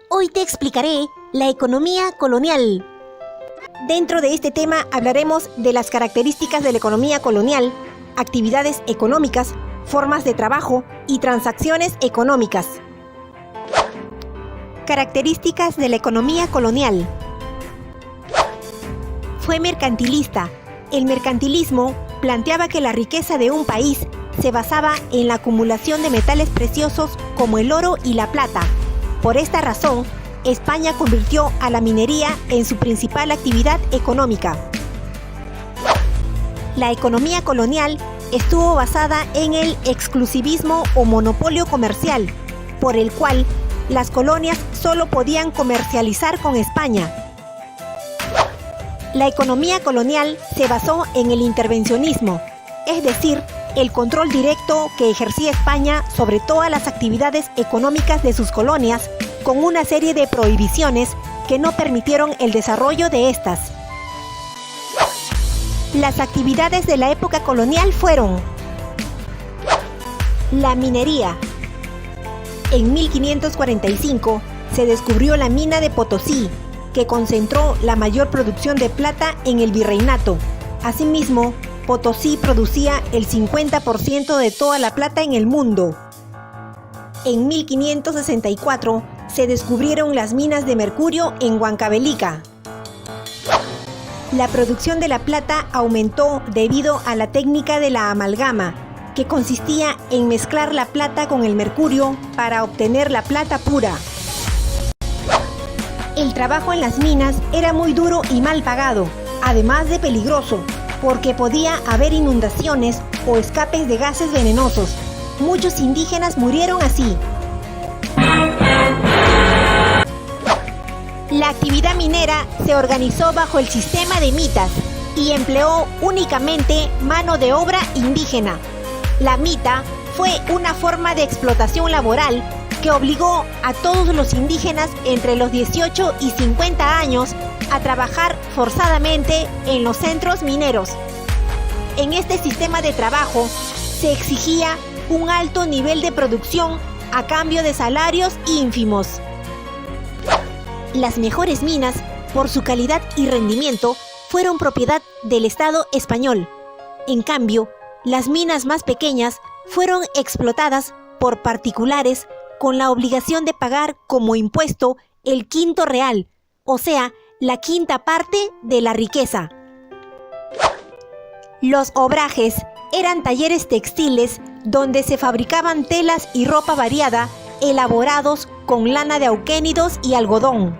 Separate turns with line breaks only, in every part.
Hoy te explicaré la economía colonial. Dentro de este tema hablaremos de las características de la economía colonial, actividades económicas, formas de trabajo y transacciones económicas. Características de la economía colonial. Fue mercantilista. El mercantilismo planteaba que la riqueza de un país se basaba en la acumulación de metales preciosos como el oro y la plata. Por esta razón, España convirtió a la minería en su principal actividad económica. La economía colonial estuvo basada en el exclusivismo o monopolio comercial, por el cual las colonias solo podían comercializar con España. La economía colonial se basó en el intervencionismo, es decir, el control directo que ejercía España sobre todas las actividades económicas de sus colonias, con una serie de prohibiciones que no permitieron el desarrollo de estas. Las actividades de la época colonial fueron: la minería. En 1545 se descubrió la mina de Potosí, que concentró la mayor producción de plata en el virreinato. Asimismo, Potosí producía el 50% de toda la plata en el mundo. En 1564 se descubrieron las minas de mercurio en Huancavelica. La producción de la plata aumentó debido a la técnica de la amalgama, que consistía en mezclar la plata con el mercurio para obtener la plata pura. El trabajo en las minas era muy duro y mal pagado, además de peligroso, porque podía haber inundaciones o escapes de gases venenosos. Muchos indígenas murieron así. La actividad minera se organizó bajo el sistema de mitas y empleó únicamente mano de obra indígena. La mita fue una forma de explotación laboral que obligó a todos los indígenas entre los 18 y 50 años a trabajar forzadamente en los centros mineros. En este sistema de trabajo se exigía un alto nivel de producción a cambio de salarios ínfimos. Las mejores minas, por su calidad y rendimiento, fueron propiedad del Estado español. En cambio, las minas más pequeñas fueron explotadas por particulares con la obligación de pagar como impuesto el quinto real, o sea, la quinta parte de la riqueza. Los obrajes eran talleres textiles donde se fabricaban telas y ropa variada elaborados con lana de auquénidos y algodón.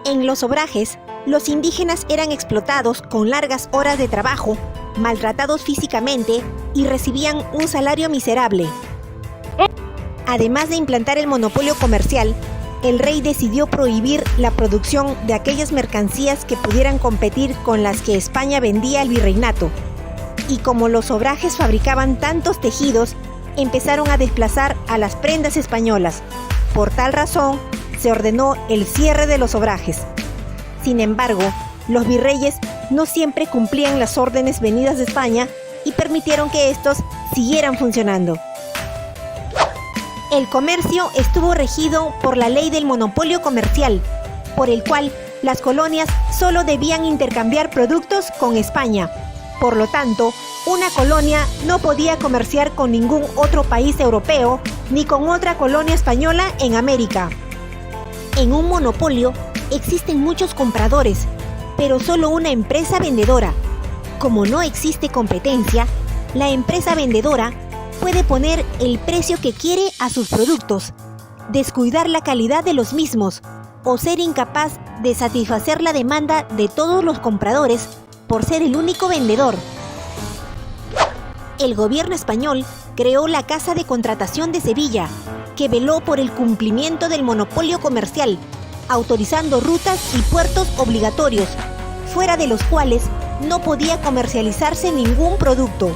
En los obrajes, los indígenas eran explotados con largas horas de trabajo, maltratados físicamente y recibían un salario miserable. Además de implantar el monopolio comercial, el rey decidió prohibir la producción de aquellas mercancías que pudieran competir con las que España vendía al virreinato. Y como los obrajes fabricaban tantos tejidos, empezaron a desplazar a las prendas españolas. Por tal razón, se ordenó el cierre de los obrajes. Sin embargo, los virreyes no siempre cumplían las órdenes venidas de España y permitieron que estos siguieran funcionando. El comercio estuvo regido por la ley del monopolio comercial, por el cual las colonias solo debían intercambiar productos con España. Por lo tanto, una colonia no podía comerciar con ningún otro país europeo ni con otra colonia española en América. En un monopolio existen muchos compradores, pero solo una empresa vendedora. Como no existe competencia, la empresa vendedora puede poner el precio que quiere a sus productos, descuidar la calidad de los mismos o ser incapaz de satisfacer la demanda de todos los compradores por ser el único vendedor. El gobierno español creó la Casa de Contratación de Sevilla, que veló por el cumplimiento del monopolio comercial, autorizando rutas y puertos obligatorios, fuera de los cuales no podía comercializarse ningún producto.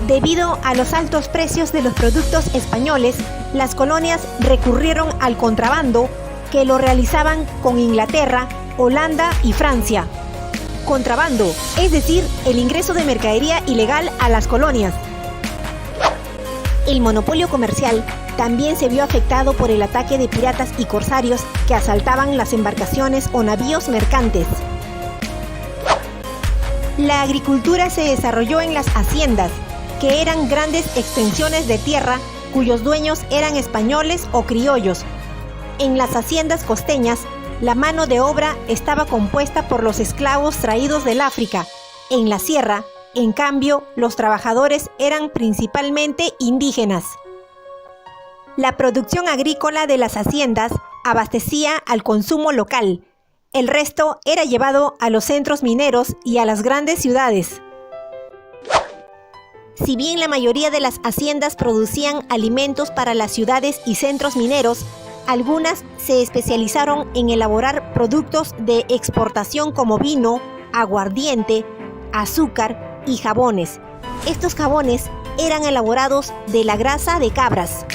Debido a los altos precios de los productos españoles, las colonias recurrieron al contrabando, que lo realizaban con Inglaterra, Holanda y Francia. Contrabando, es decir, el ingreso de mercadería ilegal a las colonias. El monopolio comercial también se vio afectado por el ataque de piratas y corsarios que asaltaban las embarcaciones o navíos mercantes. La agricultura se desarrolló en las haciendas, que eran grandes extensiones de tierra cuyos dueños eran españoles o criollos. En las haciendas costeñas, la mano de obra estaba compuesta por los esclavos traídos del África. En la sierra, en cambio, los trabajadores eran principalmente indígenas. La producción agrícola de las haciendas abastecía al consumo local. El resto era llevado a los centros mineros y a las grandes ciudades. Si bien la mayoría de las haciendas producían alimentos para las ciudades y centros mineros, algunas se especializaron en elaborar productos de exportación como vino, aguardiente, azúcar y jabones. Estos jabones eran elaborados de la grasa de cabras.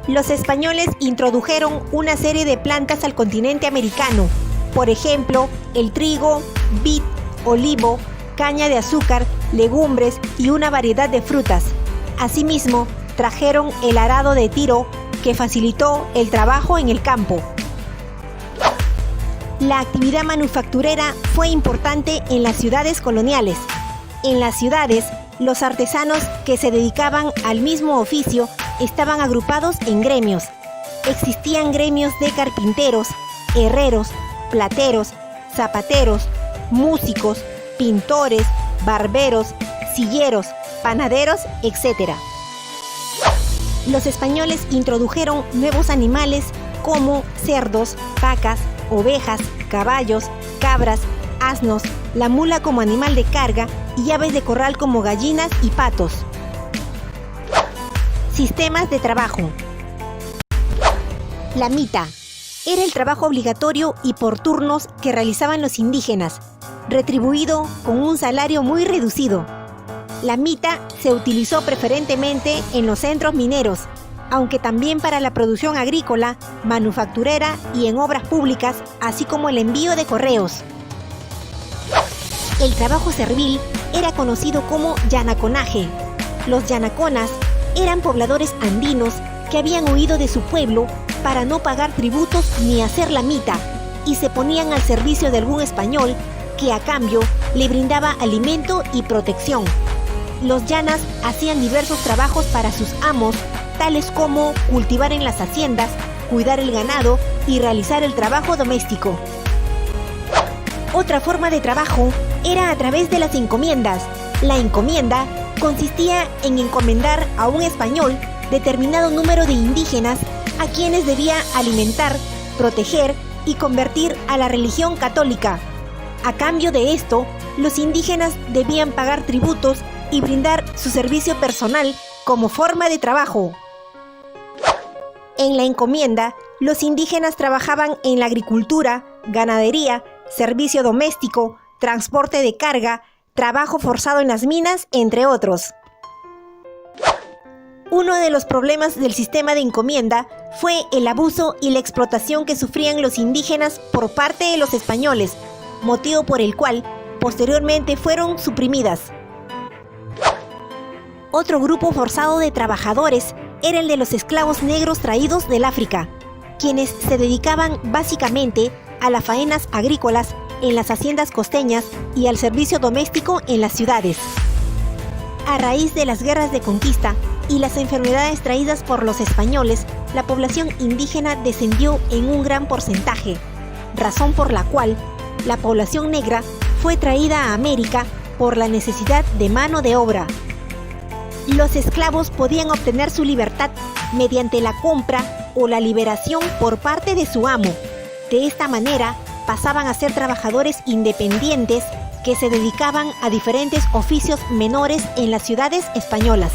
Los españoles introdujeron una serie de plantas al continente americano, por ejemplo, el trigo, vid, olivo, caña de azúcar, legumbres y una variedad de frutas. Asimismo, trajeron el arado de tiro, que facilitó el trabajo en el campo. La actividad manufacturera fue importante en las ciudades coloniales. En las ciudades, los artesanos que se dedicaban al mismo oficio estaban agrupados en gremios. Existían gremios de carpinteros, herreros, plateros, zapateros, músicos, pintores, barberos, silleros, panaderos, etc. Los españoles introdujeron nuevos animales como cerdos, vacas, ovejas, caballos, cabras, asnos, la mula como animal de carga y aves de corral como gallinas y patos. Sistemas de trabajo. La mita era el trabajo obligatorio y por turnos que realizaban los indígenas, retribuido con un salario muy reducido. La mita se utilizó preferentemente en los centros mineros, aunque también para la producción agrícola, manufacturera y en obras públicas, así como el envío de correos. El trabajo servil era conocido como yanaconaje. Los yanaconas eran pobladores andinos que habían huido de su pueblo para no pagar tributos ni hacer la mita, y se ponían al servicio de algún español que a cambio le brindaba alimento y protección. Los yanas hacían diversos trabajos para sus amos, tales como cultivar en las haciendas, cuidar el ganado y realizar el trabajo doméstico. Otra forma de trabajo era a través de las encomiendas. La encomienda consistía en encomendar a un español determinado número de indígenas a quienes debía alimentar, proteger y convertir a la religión católica. A cambio de esto, los indígenas debían pagar tributos y brindar su servicio personal como forma de trabajo. En la encomienda, los indígenas trabajaban en la agricultura, ganadería, servicio doméstico, transporte de carga, trabajo forzado en las minas, entre otros. Uno de los problemas del sistema de encomienda fue el abuso y la explotación que sufrían los indígenas por parte de los españoles, motivo por el cual posteriormente fueron suprimidas. Otro grupo forzado de trabajadores era el de los esclavos negros traídos del África, quienes se dedicaban básicamente a las faenas agrícolas en las haciendas costeñas y al servicio doméstico en las ciudades. A raíz de las guerras de conquista y las enfermedades traídas por los españoles, la población indígena descendió en un gran porcentaje, razón por la cual la población negra fue traída a América por la necesidad de mano de obra. Los esclavos podían obtener su libertad mediante la compra o la liberación por parte de su amo. De esta manera, pasaban a ser trabajadores independientes que se dedicaban a diferentes oficios menores en las ciudades españolas.